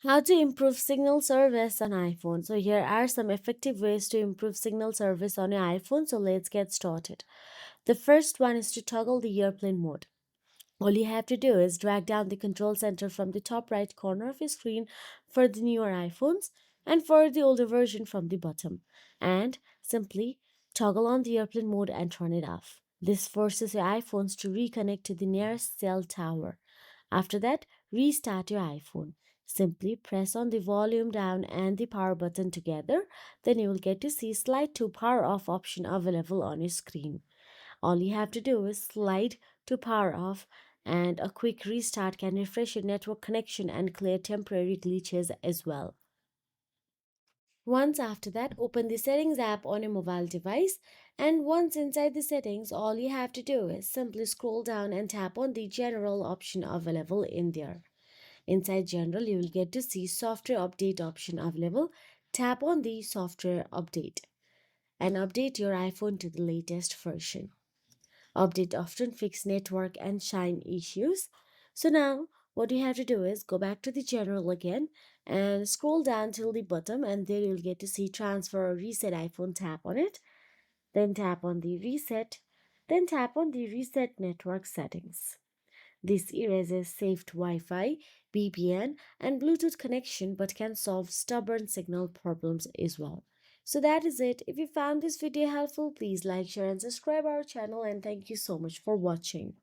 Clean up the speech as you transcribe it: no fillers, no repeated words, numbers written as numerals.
How to improve signal service on iPhone. So here are some effective ways to improve signal service on your iPhone. So let's get started. The first one is to toggle the airplane mode. All you have to do is drag down the control center from the top right corner of your screen for the newer iPhones and for the older version from the bottom. And simply toggle on the airplane mode and turn it off. This forces your iPhones to reconnect to the nearest cell tower. After that, restart your iPhone. Simply press on the volume down and the power button together. Then you will get to see slide to power off option available on your screen. All you have to do is slide to power off, and a quick restart can refresh your network connection and clear temporary glitches as well. Once after that, open the settings app on your mobile device, and once inside the settings, all you have to do is simply scroll down and tap on the general option available in there. Inside general, you will get to see software update option available. Tap on the software update and update your iPhone to the latest version. Update often fix network and shine issues. So now what you have to do is go back to the general again and scroll down till the bottom, and there you'll get to see transfer or reset iPhone. Tap on it, then tap on the reset, then tap on the reset network settings. This erases saved Wi-Fi, VPN, and Bluetooth connection but can solve stubborn signal problems as well. So that is it. If you found this video helpful, please like, share, and subscribe our channel, and thank you so much for watching.